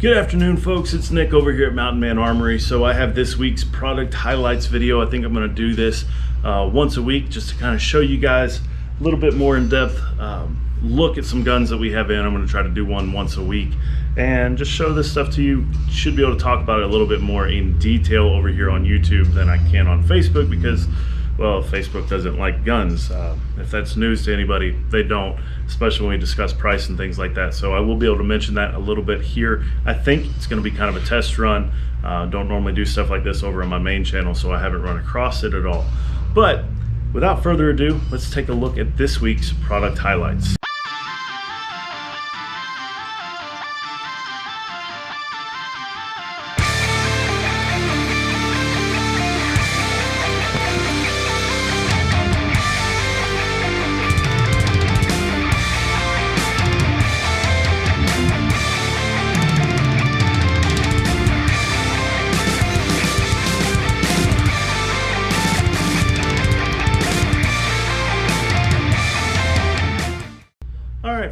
Good afternoon, folks. It's Nick over here at Mountain Man Armory. So I have this week's product highlights video. I think I'm going to do this once a week just to kind of show you guys a little bit more in depth look at some guns that we have in. I'm going to try to do one once a week and just show this stuff to you. Should be able to talk about it a little bit more in detail over here on YouTube than I can on Facebook because, well, Facebook doesn't like guns. If that's news to anybody, they don't, especially when we discuss price and things like that. So I will be able to mention that a little bit here. I think it's going to be kind of a test run. Don't normally do stuff like this over on my main channel, so I haven't run across it at all. But without further ado, let's take a look at this week's product highlights.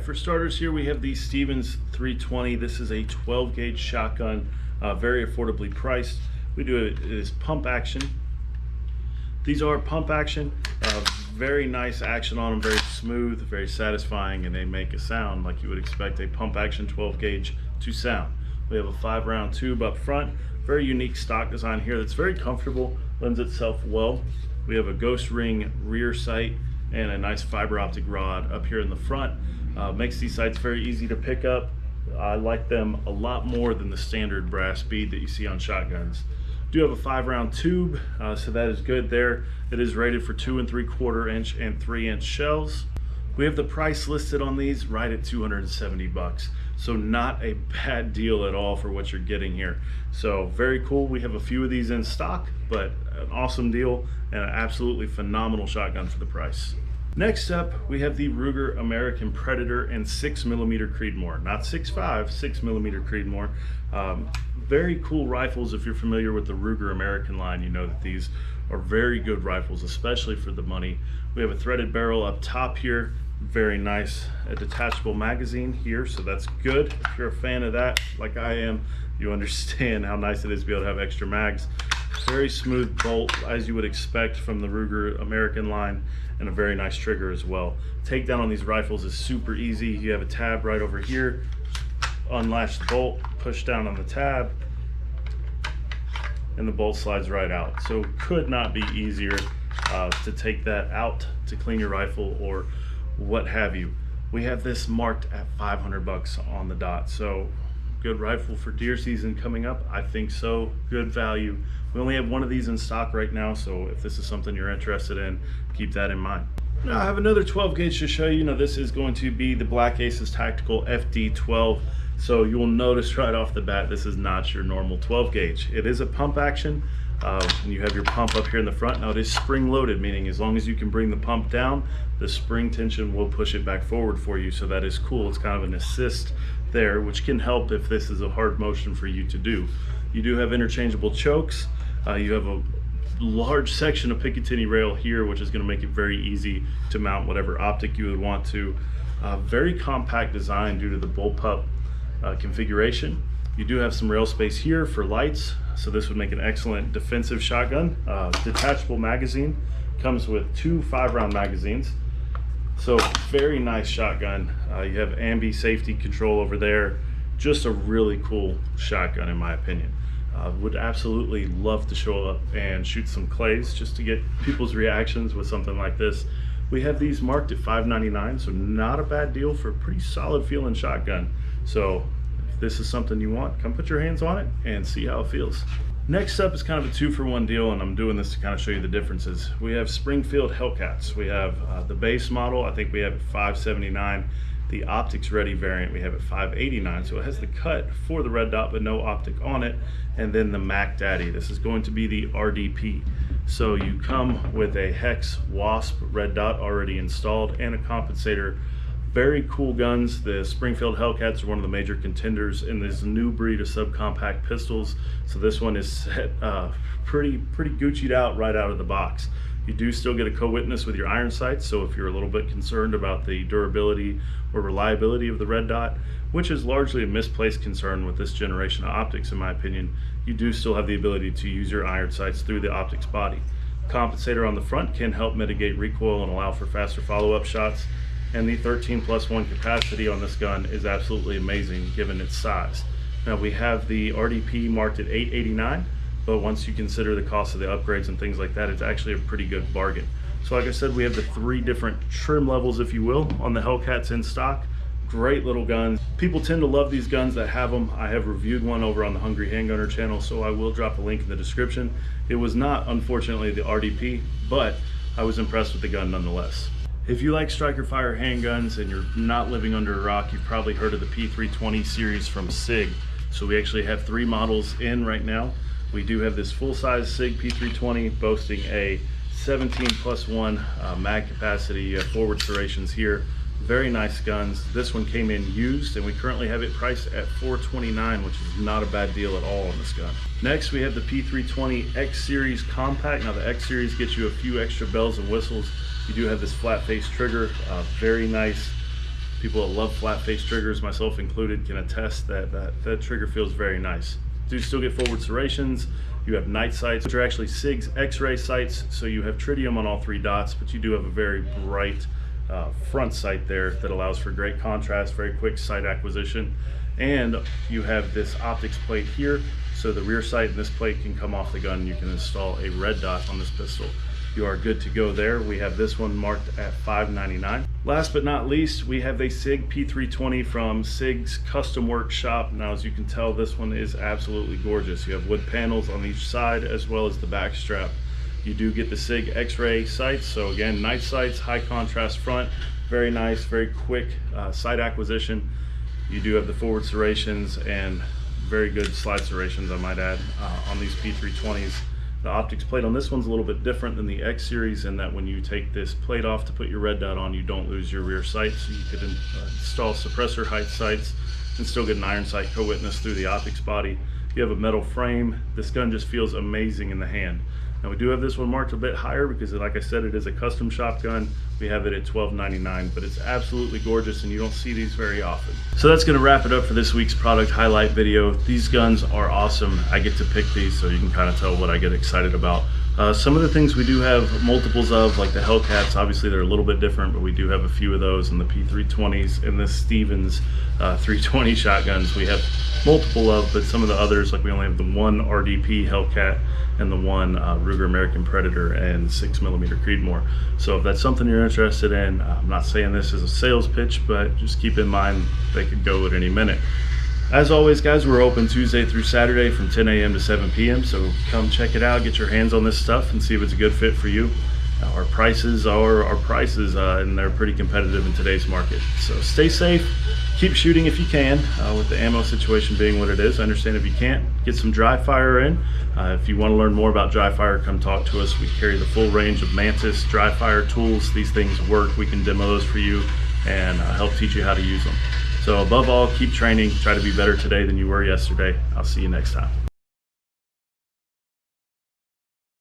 For starters, here we have the Stevens 320. This is a 12 gauge shotgun, very affordably priced. We do it is pump action. These are pump action, very nice action on them, very smooth, very satisfying, and they make a sound like you would expect a pump action 12 gauge to sound. We have a 5-round tube up front, very unique stock design here that's very comfortable, lends itself well. We have a ghost ring rear sight and a nice fiber optic rod up here in the front. Makes these sights very easy to pick up. I like them a lot more than the standard brass bead that you see on shotguns. Do have a 5-round tube, so that is good there. It is rated for 2 3/4 inch and 3-inch shells. We have the price listed on these right at 270 bucks. So not a bad deal at all for what you're getting here. So very cool. We have a few of these in stock, but an awesome deal and an absolutely phenomenal shotgun for the price. Next up, we have the Ruger American Predator and 6mm Creedmoor. Not 6.5, 6mm Creedmoor. Very cool rifles. If you're familiar with the Ruger American line, you know that these are very good rifles, especially for the money. We have a threaded barrel up top here. Very nice. A detachable magazine here, so that's good. If you're a fan of that, like I am, you understand how nice it is to be able to have extra mags. Very smooth bolt, as you would expect from the Ruger American line, and a very nice trigger as well. Takedown on these rifles is super easy. You have a tab right over here. Unlatch the bolt, push down on the tab, and the bolt slides right out. So could not be easier to take that out to clean your rifle or what have you. We have this marked at 500 bucks on the dot. So good rifle for deer season coming up. I think so. Good value. We only have one of these in stock right now, so if this is something you're interested in, keep that in mind. Now I have another 12 gauge to show you. Now this is going to be the Black Aces Tactical FD12. So you will notice right off the bat, this is not your normal 12 gauge. It is a pump action, and you have your pump up here in the front. Now it is spring loaded, meaning as long as you can bring the pump down, the spring tension will push it back forward for you. So that is cool. It's kind of an assist there, which can help if this is a hard motion for you to do. You do have interchangeable chokes. You have a large section of Picatinny rail here, which is going to make it very easy to mount whatever optic you would want to. Very compact design due to the bullpup configuration. You do have some rail space here for lights, so this would make an excellent defensive shotgun. Detachable magazine, comes with 2 5-round magazines. So very nice shotgun. You have ambi safety control over there. Just a really cool shotgun in my opinion. Would absolutely love to show up and shoot some clays just to get people's reactions with something like this. We have these marked at $5.99, so not a bad deal for a pretty solid feeling shotgun. So if this is something you want, come put your hands on it and see how it feels. Next up is kind of a 2-for-1 deal, and I'm doing this to kind of show you the differences. We have Springfield Hellcats. We have the base model, I think we have at $5.79. The optics ready variant we have at $5.89, so it has the cut for the red dot but no optic on it. And then the Mac Daddy, this is going to be the RDP. So you come with a hex wasp red dot already installed and a compensator. Very cool guns. The Springfield Hellcats are one of the major contenders in this new breed of subcompact pistols. So this one is set pretty Gucci'd out right out of the box. You do still get a co-witness with your iron sights, so if you're a little bit concerned about the durability or reliability of the red dot, which is largely a misplaced concern with this generation of optics in my opinion. You do still have the ability to use your iron sights through the optics body. Compensator on the front can help mitigate recoil and allow for faster follow-up shots, and the 13+1 capacity on this gun is absolutely amazing given its size. Now we have the RDP marked at $889, but once you consider the cost of the upgrades and things like that, it's actually a pretty good bargain. So like I said, we have the 3 different trim levels, if you will, on the Hellcats in stock. Great little guns. People tend to love these guns that have them. I have reviewed one over on the Hungry Handgunner channel, so I will drop a link in the description. It was not, unfortunately, the RDP, but I was impressed with the gun nonetheless. If you like striker fire handguns and you're not living under a rock, you've probably heard of the P320 series from Sig. So we actually have 3 models in right now. We do have this full-size Sig P320 boasting a 17+1 mag capacity, forward serrations here. Very nice guns. This one came in used, and we currently have it priced at $429, which is not a bad deal at all on this gun. Next, we have the P320 X Series Compact. Now the X Series gets you a few extra bells and whistles. You do have this flat face trigger, very nice. People that love flat face triggers, myself included, can attest that that trigger feels very nice. Do still get forward serrations. You have night sights, which are actually Sig's X-ray sights, so you have tritium on all 3 dots, but you do have a very bright front sight there that allows for great contrast, very quick sight acquisition. And you have this optics plate here, so the rear sight and this plate can come off the gun. You can install a red dot on this pistol. You are good to go there. We have this one marked at $599. Last but not least, we have a Sig P320 from Sig's Custom Workshop. Now, as you can tell, this one is absolutely gorgeous. You have wood panels on each side as well as the back strap. You do get the Sig X-ray sights, so again, night sights, high contrast front, very nice, very quick sight acquisition. You do have the forward serrations and very good slide serrations, I might add, on these P320s. The optics plate on this one's a little bit different than the X Series in that when you take this plate off to put your red dot on, you don't lose your rear sights. So you could install suppressor height sights and still get an iron sight co-witness through the optics body. You have a metal frame. This gun just feels amazing in the hand. Now we do have this one marked a bit higher because, like I said, it is a custom shop gun. We have it at $12.99, but it's absolutely gorgeous and you don't see these very often. So that's gonna wrap it up for this week's product highlight video. These guns are awesome. I get to pick these, so you can kind of tell what I get excited about. Some of the things we do have multiples of, like the Hellcats, obviously they're a little bit different, but we do have a few of those, in the P320s and the Stevens 320 shotguns we have multiple of, but some of the others, like we only have the 1 RDP Hellcat and the 1 Ruger American Predator and 6mm Creedmoor. So if that's something you're interested in, I'm not saying this is a sales pitch, but just keep in mind they could go at any minute. As always, guys, we're open Tuesday through Saturday from 10 a.m. to 7 p.m. So come check it out, get your hands on this stuff and see if it's a good fit for you. Our prices are our prices, and they're pretty competitive in today's market. So stay safe, keep shooting if you can, with the ammo situation being what it is. I understand if you can't, get some dry fire in. If you want to learn more about dry fire, come talk to us. We carry the full range of Mantis dry fire tools. These things work. We can demo those for you and help teach you how to use them. So above all, keep training. Try to be better today than you were yesterday. I'll see you next time.